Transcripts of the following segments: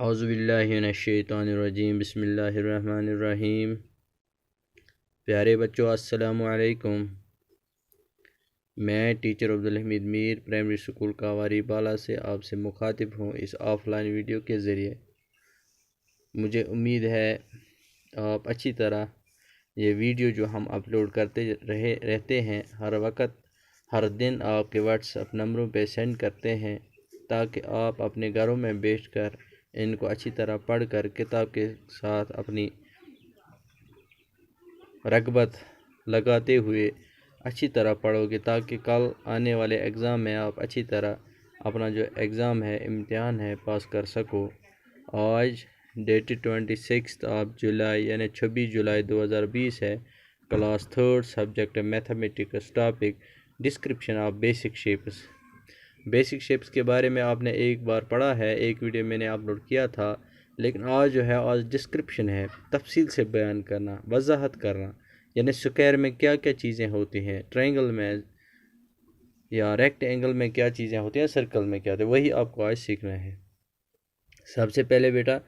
औज़ुबिल्लाहिमिनश्शैतानिर्रजीम बिस्मिल्लाहिर्रहमानिर्रहीम। प्यारे बच्चों, अस्सलामु अलैकुम। मैं teacher Abdul Hamid Mir primary school Kawari Bala से आपसे मुखातिब हूँ इस ऑफ़लाइन वीडियो के ज़रिए। मुझे उम्मीद है आप अच्छी तरह ये वीडियो जो हम अपलोड करते रहते हैं हर वक्त हर दिन आपके व्हाट्सएप नंबरों पे सेंड करते हैं, ताकि आप अपने घरों में बैठकर इनको अच्छी तरह पढ़कर किताब के साथ अपनी रगबत लगाते हुए अच्छी तरह पढ़ोगे, ताकि कल आने वाले एग्ज़ाम में आप अच्छी तरह अपना जो एग्ज़ाम है, इम्तिहान है, पास कर सको। आज डेट 26 ऑफ जुलाई यानी 26 जुलाई 2020 है। Class third subject mathematics, topic description of basic shapes. Basic shapes के बारे में आपने एक बार पढ़ा है, एक वीडियो मैंने अपलोड किया था, लेकिन आज जो है आज डिस्क्रिप्शन है, तफसील से बयान करना, वजाहत करना, यानी स्क्वायर में क्या क्या चीज़ें होती हैं, ट्रायंगल में या रेक्टेंगल में क्या चीज़ें होती हैं, सर्कल में क्या होती है, वही आपको आज सीखना है। सबसे पहले बेटा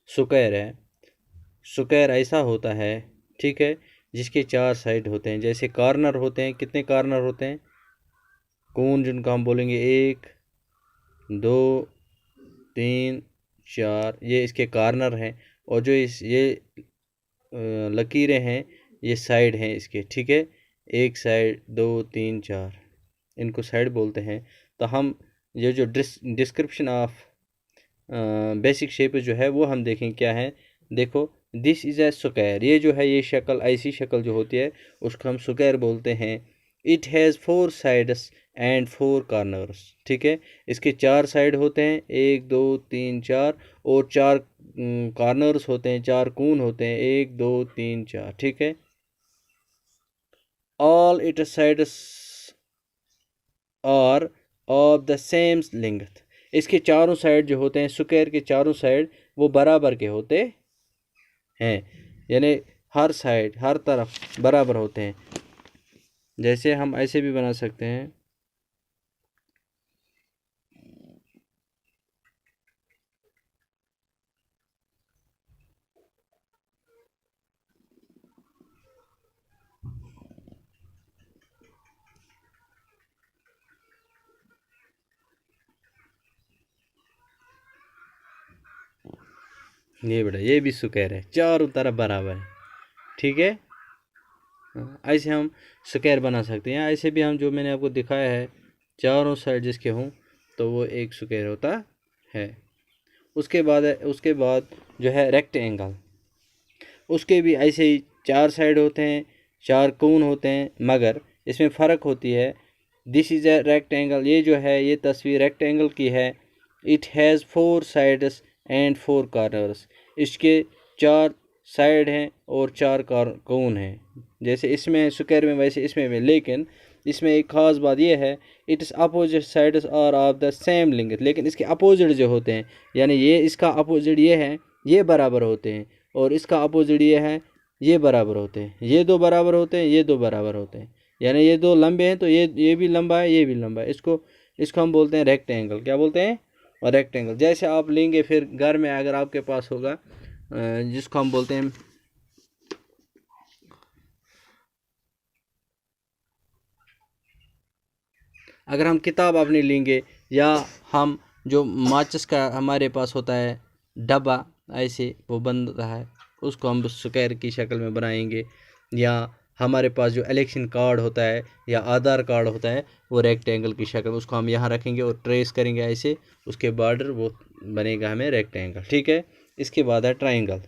स्क्वायर है। स्क्वायर ऐसा होता है, ठीक है, जिसके चार साइड होते हैं। जैसे कॉर्नर होते हैं, कितने कॉर्नर होते हैं? कौन जिनको हम बोलेंगे 1 2 3 4, ये इसके कॉर्नर हैं। और जो ये लकीरें हैं, ये साइड हैं इसके, ठीक है। एक साइड, 2 3 4, इनको साइड बोलते हैं। तो हम ये जो डिस्क्रिप्शन ऑफ बेसिक शेप जो है वो हम देखें क्या है। देखो, दिस इज़ ए स्क्वायर। ये जो है ये शक्ल, ऐसी शक्ल जो होती है उसको हम स्क्वायर बोलते हैं। It has 4 sides and 4 corners, ठीक है। इसके 4 साइड होते हैं, 1 2 3 4, और 4 कॉर्नर्स होते हैं, 4 कोण होते हैं, 1 2 3 4, ठीक है। All it sides are of the same length. इसके चारों साइड जो होते हैं, स्क्वायर के चारों साइड वो बराबर के होते हैं, यानी हर साइड, हर तरफ बराबर होते हैं। जैसे हम ऐसे भी बना सकते हैं, ये बेटा ये भी स्क्वायर है, चारों तरफ बराबर है, ठीक है। ऐसे हम स्क्वायर बना सकते हैं। ऐसे भी हम, जो मैंने आपको दिखाया है, चारों साइड जिसके हों तो वो एक स्क्वायर होता है। उसके बाद जो है रेक्टेंगल, उसके भी ऐसे ही 4 साइड होते हैं, 4 कोण होते हैं, मगर इसमें फ़र्क होती है। This is a rectangle. ये जो है ये तस्वीर रेक्टेंगल की है। It has 4 sides and 4 corners. इसके 4 साइड हैं और 4 कोण हैं। जैसे इसमें स्क्वायर में वैसे इसमें भी, लेकिन इसमें एक ख़ास बात यह है, it's opposite sides are of the same length. लेकिन इसके अपोजिट जो होते हैं, यानी ये इसका अपोजिट ये है, ये बराबर होते हैं, और इसका अपोजिट ये है, ये बराबर होते हैं। ये दो बराबर होते हैं, ये दो बराबर होते हैं, यानी ये दो लंबे हैं तो ये भी लंबा है, ये भी लंबा है। इसको हम बोलते हैं रेक्टेंगल। क्या बोलते हैं? और रेक्टेंगल। जैसे आप लेंगे फिर घर में, अगर आपके पास होगा, जिसको हम बोलते हैं, अगर हम किताब अपनी लेंगे, या हम जो माचिस का हमारे पास होता है डब्बा, ऐसे वो बनता है, उसको हम स्क्वायर की शक्ल में बनाएंगे। या हमारे पास जो इलेक्शन कार्ड होता है या आधार कार्ड होता है, वो रेक्टेंगल की शक्ल, उसको हम यहाँ रखेंगे और ट्रेस करेंगे ऐसे, उसके बॉर्डर वो बनेगा हमें रेक्टेंगल, ठीक है। इसके बाद है triangle.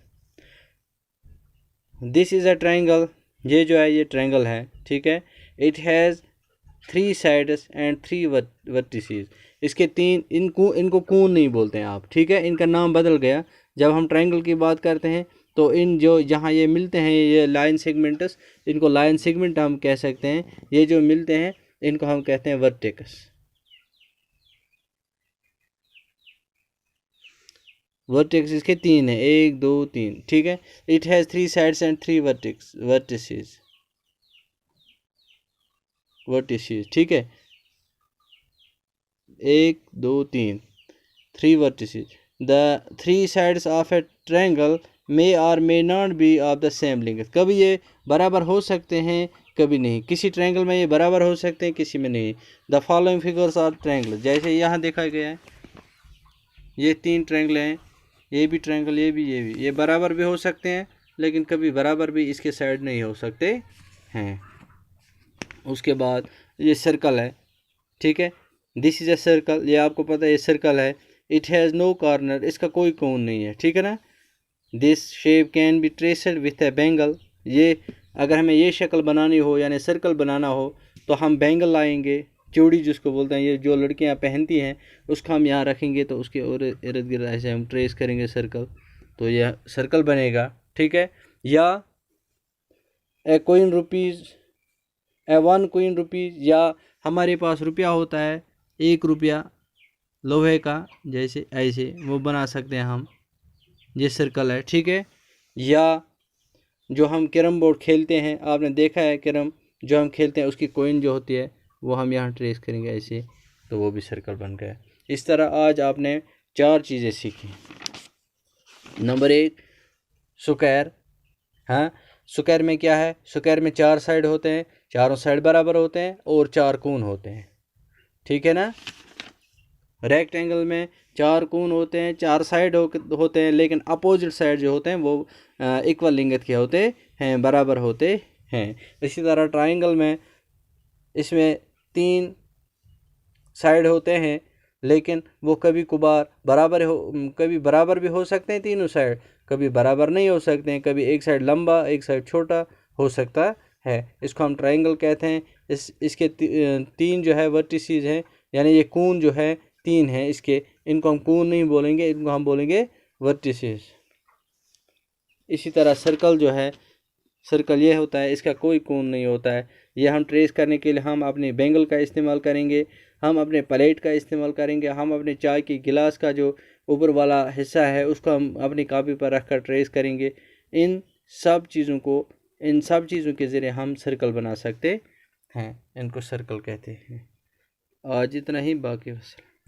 This is a triangle. ये जो है ये ट्रायंगल है, ठीक है। It has 3 sides and 3 vertices. इसके 3, इनको कोण नहीं बोलते हैं आप, ठीक है, इनका नाम बदल गया। जब हम ट्रायंगल की बात करते हैं तो इन जो जहाँ ये मिलते हैं, ये लाइन सेगमेंट्स, इनको लाइन सेगमेंट हम कह सकते हैं। ये जो मिलते हैं इनको हम कहते हैं वर्टेक्स। वर्टेक्स इसके 3 है, 1 2 3, ठीक है। It has 3 sides and 3 vertices, ठीक है। 1 2 3, 3 vertices. The 3 sides of a triangle may or may not be of the same length. कभी ये बराबर हो सकते हैं, कभी नहीं. किसी ट्रायंगल में ये बराबर हो सकते हैं, किसी में नहीं. The following figures are triangles. जैसे यहाँ देखा गया है, ये 3 ट्रायंगल हैं, ये भी ट्रायंगल, ये भी, ये बराबर भी हो सकते हैं, लेकिन कभी बराबर भी इसके साइड नहीं हो सकते हैं. उसके बाद ये सर्कल है, ठीक है. दिस इज़ अ सर्कल, ये आपको पता है ये सर्कल है. इट हैज़ नो कॉर्नर, इसका कोई कोन नहीं है, ठीक है ना. This shape can be traced with A bangle. ये अगर हमें ये शक्ल बनानी हो यानी सर्कल बनाना हो तो हम बैंगल लाएंगे, चूड़ी जिसको बोलते हैं, ये जो लड़कियां पहनती हैं उसको हम यहाँ रखेंगे तो उसके इर्द गिर्द ऐसे हम ट्रेस करेंगे सर्कल, तो यह सर्कल बनेगा, ठीक है. या ए कोइन रुपीज़, ए 1 कोइन रुपीज़, या हमारे पास रुपया होता है 1 रुपया लोहे का, जैसे ऐसे वो बना सकते हैं हम, ये सर्कल है, ठीक है. या जो हम कैरम बोर्ड खेलते हैं, आपने देखा है कैरम जो हम खेलते हैं उसकी कोइन जो होती है वो हम यहाँ ट्रेस करेंगे ऐसे, तो वो भी सर्कल बन गया. इस तरह आज आपने 4 चीज़ें सीखी. Number 1 square. हाँ, स्क्वायर में क्या है, स्क्वायर में 4 साइड होते हैं, चारों साइड बराबर होते हैं और 4 कोन होते हैं, ठीक है ना. रेक्टेंगल में 4 कोन होते हैं, 4 साइड होते हैं, लेकिन अपोजिट साइड जो होते हैं वो इक्वल लेंथ के होते हैं, बराबर होते हैं. इसी तरह ट्रायंगल में इसमें 3 साइड होते हैं, लेकिन वो कभी कभार कभी बराबर भी हो सकते हैं तीनों साइड, कभी बराबर नहीं हो सकते हैं, कभी एक साइड लंबा एक साइड छोटा हो सकता है. इसको हम ट्रायंगल कहते हैं. इसके 3 जो है वर्टिसेस हैं, यानी ये कोन जो है 3 हैं इसके, इनको हम कोन नहीं बोलेंगे, इनको हम बोलेंगे वर्टिसेस. इसी तरह सर्कल जो है, सर्कल ये होता है, इसका कोई कोन नहीं होता है. ये हम ट्रेस करने के लिए हम अपने बैंगल का इस्तेमाल करेंगे, हम अपने प्लेट का इस्तेमाल करेंगे, हम अपने चाय की गिलास का जो ऊपर वाला हिस्सा है उसको हम अपनी कॉपी पर रख कर ट्रेस करेंगे. इन सब चीज़ों के ज़रिए हम सर्कल बना सकते हैं, इनको सर्कल कहते हैं. आज इतना ही, बाकी वसल.